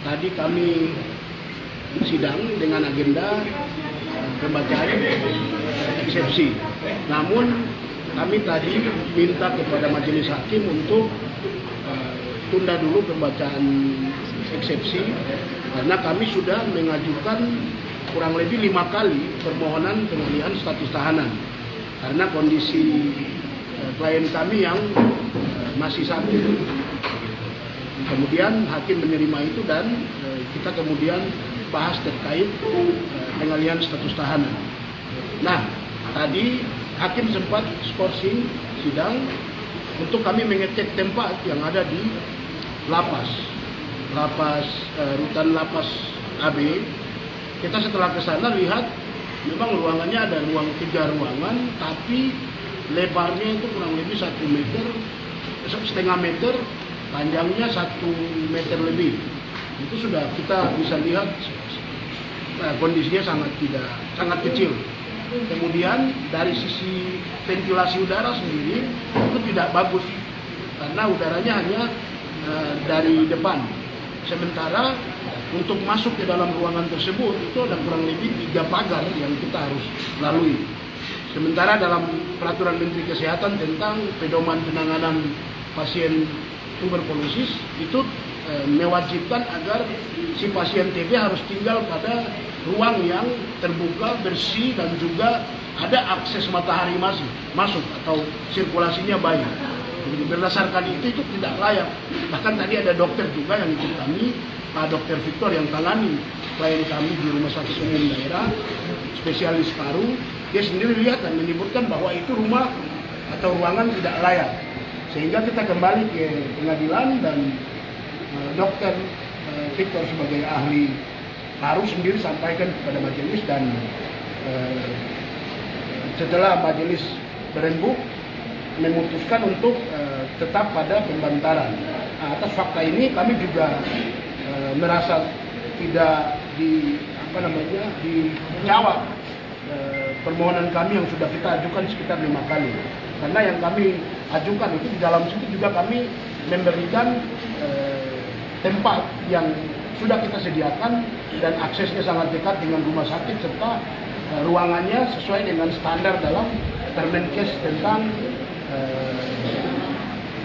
tadi kami sidang dengan agenda pembacaan eksepsi. Namun kami tadi minta kepada majelis hakim untuk tunda dulu pembacaan eksepsi karena kami sudah mengajukan kurang lebih 5 kali permohonan pengalihan status tahanan karena kondisi klien kami yang masih sakit. Kemudian hakim menerima itu dan kita kemudian bahas terkait pengalihan status tahanan. Nah, tadi hakim sempat skorsing sidang untuk kami mengecek tempat yang ada di lapas rutan lapas AB. Kita setelah ke sana lihat memang ruangannya ada 3 ruangan, tapi lebarnya itu kurang lebih 1,5 meter, panjangnya 1 meter lebih. Itu sudah kita bisa lihat kondisinya sangat kecil. Kemudian dari sisi ventilasi udara sendiri itu tidak bagus karena udaranya hanya dari depan. Sementara untuk masuk ke dalam ruangan tersebut itu ada kurang lebih 3 pagar yang kita harus lalui. Sementara dalam peraturan Menteri Kesehatan tentang pedoman penanganan pasien tuberkulosis itu mewajibkan agar si pasien TB harus tinggal pada ruang yang terbuka, bersih, dan juga ada akses matahari masuk atau sirkulasinya baik. Jadi berdasarkan itu tidak layak. Bahkan tadi ada dokter juga yang ikut kami, Pak Dr. Victor yang tangani klien kami di Rumah Sakit Umum Daerah, spesialis paru. Dia sendiri lihat dan menyebutkan bahwa itu rumah atau ruangan tidak layak. Sehingga kita kembali ke pengadilan dan Dr. Victor sebagai ahli paru sendiri sampaikan kepada majelis dan setelah majelis berembuk memutuskan untuk tetap pada pembantaran. Atas fakta ini kami juga merasa tidak dijawab permohonan kami yang sudah kita ajukan sekitar 5 kali. Karena yang kami ajukan itu di dalam situ juga kami memberikan tempat yang sudah kita sediakan dan aksesnya sangat dekat dengan rumah sakit serta ruangannya sesuai dengan standar dalam Permenkes tentang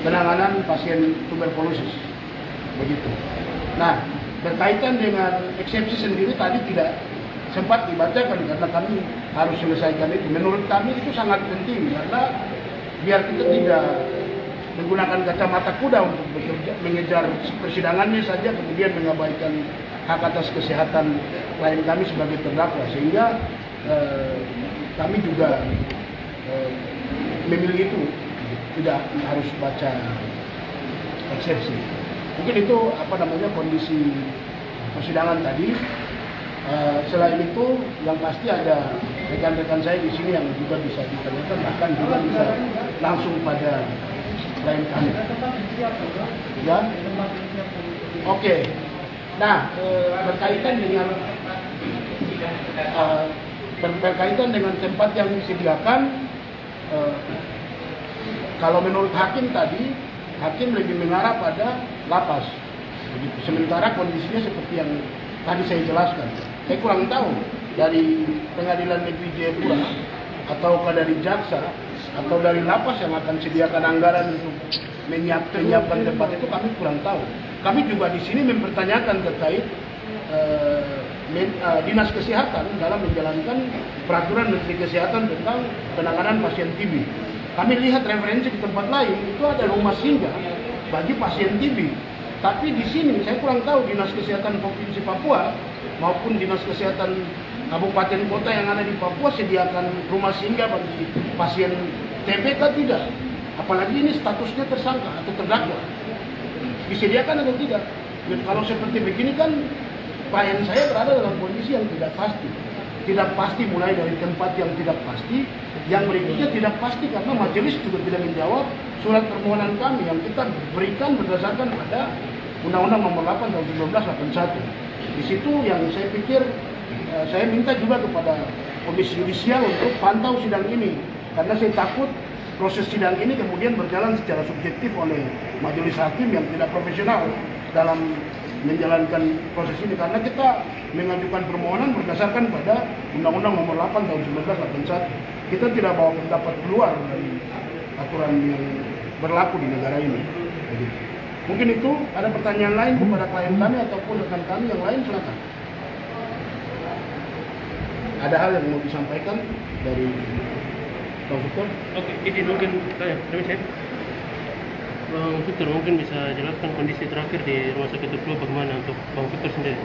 penanganan pasien tuberkulosis. Begitu. Nah, berkaitan dengan eksepsi sendiri tadi tidak sempat dibacakan karena kami harus selesaikan itu. Menurut kami itu sangat penting karena biar kita tidak menggunakan kacamata kuda untuk mengejar persidangannya saja kemudian mengabaikan hak atas kesehatan klien kami sebagai terdakwa, sehingga kami juga memilih itu tidak harus baca eksepsi. Mungkin itu kondisi persidangan tadi. Selain itu yang pasti ada rekan-rekan saya di sini yang juga bisa ditanyakan, bahkan juga bisa langsung pada klien kami. Ya, oke. Nah, berkaitan dengan tempat yang disediakan, kalau menurut hakim tadi, hakim lebih mengarah pada lapas. Begitu. Sementara kondisinya seperti yang tadi saya jelaskan. Saya kurang tahu dari Pengadilan Negeri Jayapura ataukah dari jaksa atau dari lapas yang akan sediakan anggaran untuk menyiapkan tempat itu, kami kurang tahu. Kami juga di sini mempertanyakan terkait Dinas Kesehatan dalam menjalankan peraturan Menteri Kesehatan tentang penanganan pasien TB. Kami lihat referensi di tempat lain itu ada rumah singgah bagi pasien TB. Tapi di sini saya kurang tahu Dinas Kesehatan Provinsi Papua maupun Dinas Kesehatan kabupaten kota yang ada di Papua sediakan rumah singgah bagi pasien TB atau tidak. Apalagi ini statusnya tersangka atau terdakwa. Disediakan atau tidak? Dan kalau seperti begini kan klien saya berada dalam kondisi yang tidak pasti. Tidak pasti mulai dari tempat yang tidak pasti, yang berikutnya tidak pasti karena majelis juga tidak menjawab surat permohonan kami yang kita berikan berdasarkan pada Undang-Undang Nomor 8 Tahun 1981. Di situ yang saya pikir saya minta juga kepada Komisi Yudisial untuk pantau sidang ini karena saya takut proses sidang ini kemudian berjalan secara subjektif oleh majelis hakim yang tidak profesional. dalam menjalankan proses ini, karena kita mengajukan permohonan berdasarkan pada Undang-Undang Nomor 8 Tahun 1981. Kita tidak bawa pendapat keluar dari aturan yang berlaku di negara ini. Begitu. Mungkin itu ada pertanyaan lain kepada klien kami ataupun rekan kami yang lain, silakan. Ada hal yang mau disampaikan dari Bang Victor? Oke, ini mungkin tanya, saya Bang Victor mungkin bisa jelaskan kondisi terakhir di rumah sakit itu bagaimana untuk Bang Victor sendiri?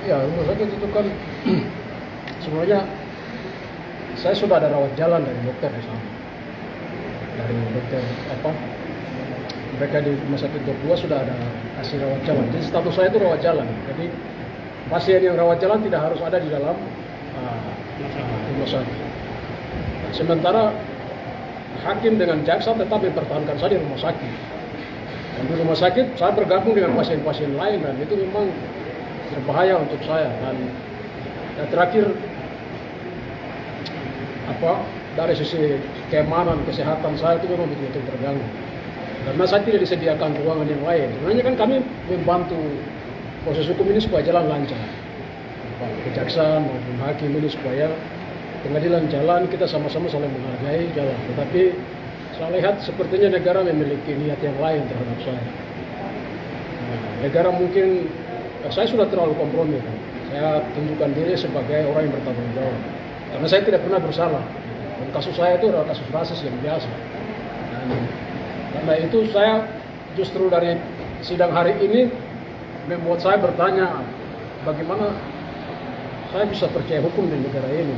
Ya, rumah sakit itu kan sebenarnya saya sudah ada rawat jalan dari dokter di sana. Dari dokter mereka di rumah sakit 22 sudah ada kasih rawat jalan. Jadi status saya itu rawat jalan. Jadi pasien yang rawat jalan tidak harus ada di dalam rumah sakit. Sementara hakim dengan jaksa tetap mempertahankan saya di rumah sakit. Dan di rumah sakit saya bergabung dengan pasien-pasien lain dan itu memang berbahaya untuk saya. Dan terakhir dari sisi keamanan kesehatan saya itu memang betul-betul terganggu. Karena saya tidak disediakan ruangan yang lain. Sebenarnya kan kami membantu proses hukum ini supaya jalan lancar. Kejaksaan maupun hakim ini supaya pengadilan jalan, kita sama-sama saling menghargai jalan. Tetapi saya lihat sepertinya negara memiliki niat yang lain terhadap saya. Negara mungkin, saya sudah terlalu kompromi kan. Saya tunjukkan diri sebagai orang yang bertanggung jawab. Karena saya tidak pernah bersalah. Dan kasus saya itu adalah kasus rasis yang biasa. Dan karena itu saya justru dari sidang hari ini membuat saya bertanya bagaimana saya bisa percaya hukum di negara ini.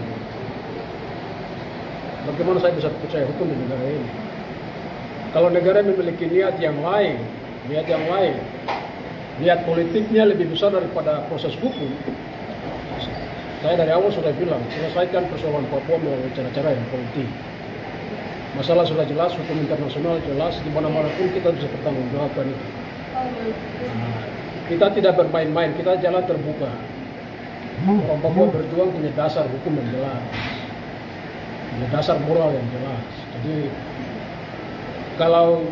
Bagaimana saya bisa percaya hukum di negara ini? Kalau negara memiliki niat yang lain, niat politiknya lebih besar daripada proses hukum. Saya dari awal sudah bilang, selesaikan persoalan Papua melalui cara-cara yang politik. Masalah sudah jelas, hukum internasional jelas, di mana-mana pun kita bisa bertanggungjawabkan itu. Kita tidak bermain-main, kita jalan terbuka. Orang Papua berjuang punya dasar hukum yang jelas, punya dasar moral yang jelas. Jadi kalau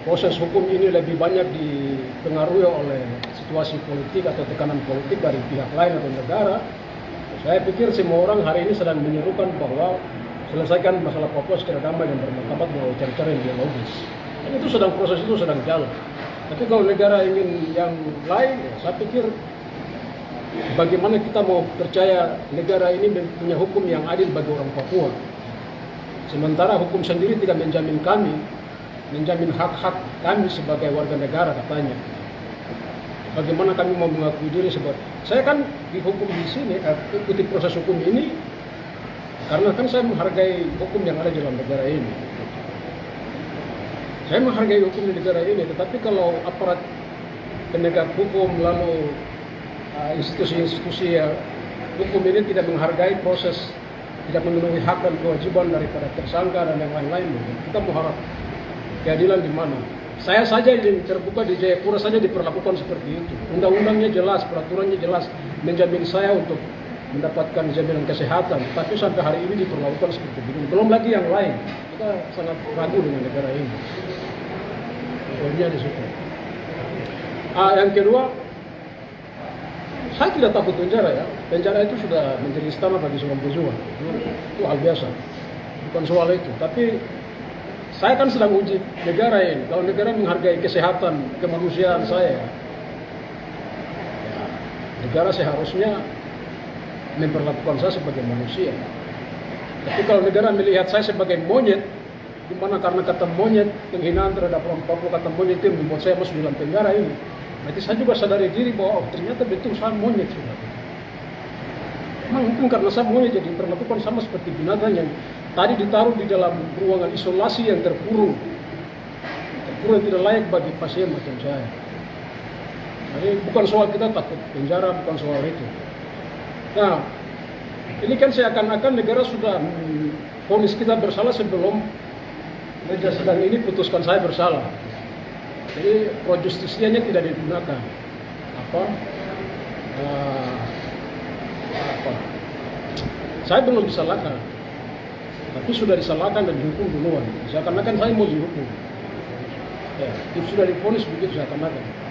proses hukum ini lebih banyak dipengaruhi oleh situasi politik atau tekanan politik dari pihak lain atau negara, saya pikir semua orang hari ini sedang menyerukan bahwa selesaikan masalah Papua secara damai dan bermartabat melalui cara-cara yang dialogis. Dan itu proses itu sedang jalan. Tapi kalau negara ingin yang lain, saya pikir bagaimana kita mau percaya negara ini punya hukum yang adil bagi orang Papua. Sementara hukum sendiri tidak menjamin kami, menjamin hak-hak kami sebagai warga negara katanya. Bagaimana kami mau mengakui diri sebagai, saya kan dihukum di sini, ikuti proses hukum ini karena kan saya menghargai hukum yang ada di dalam negara ini. Saya menghargai hukum di negara ini, tetapi kalau aparat penegak hukum lalu institusi-institusi hukum ini tidak menghargai proses, tidak memenuhi hak dan kewajiban daripada tersangka dan yang lain-lain, kita mengharap keadilan di mana? Saya saja yang terbuka di Jayapura saja diperlakukan seperti itu. Undang-undangnya jelas, peraturannya jelas, menjamin saya untuk mendapatkan jaminan kesehatan. Tapi sampai hari ini diperlakukan seperti itu. Belum lagi yang lain. Kita sangat ragu dengan negara ini. Poinnya di situ. Yang kedua, saya tidak takut penjara ya. Penjara itu sudah menjadi istana bagi seorang pejuang. Itu hal biasa. Bukan soal itu. Tapi saya kan sedang uji negara ini. Kalau negara menghargai kesehatan, kemanusiaan saya, ya, negara seharusnya memperlakukan saya sebagai manusia. Tapi kalau negara melihat saya sebagai monyet, di mana karena kata monyet, penghinaan terhadap orang Papua, kata monyet itu membuat saya masuk dalam penjara ini. Berarti saya juga sadari diri bahwa ternyata betul saya monyet sudah. Memang mungkin karena saya monyet jadi diperlakukan sama seperti binatang yang tadi ditaruh di dalam ruangan isolasi yang terkurung yang tidak layak bagi pasien macam saya. Jadi bukan soal kita takut penjara, bukan soal itu. Nah, ini kan seakan-akan negara sudah vonis kita bersalah sebelum meja sedang ini putuskan saya bersalah. Jadi pro justisianya tidak digunakan. Saya belum disalahkan, tapi sudah disalahkan dan dihukum duluan. Seakan-akan saya mau dihukum. Ya, itu sudah divonis begitu saya katakan.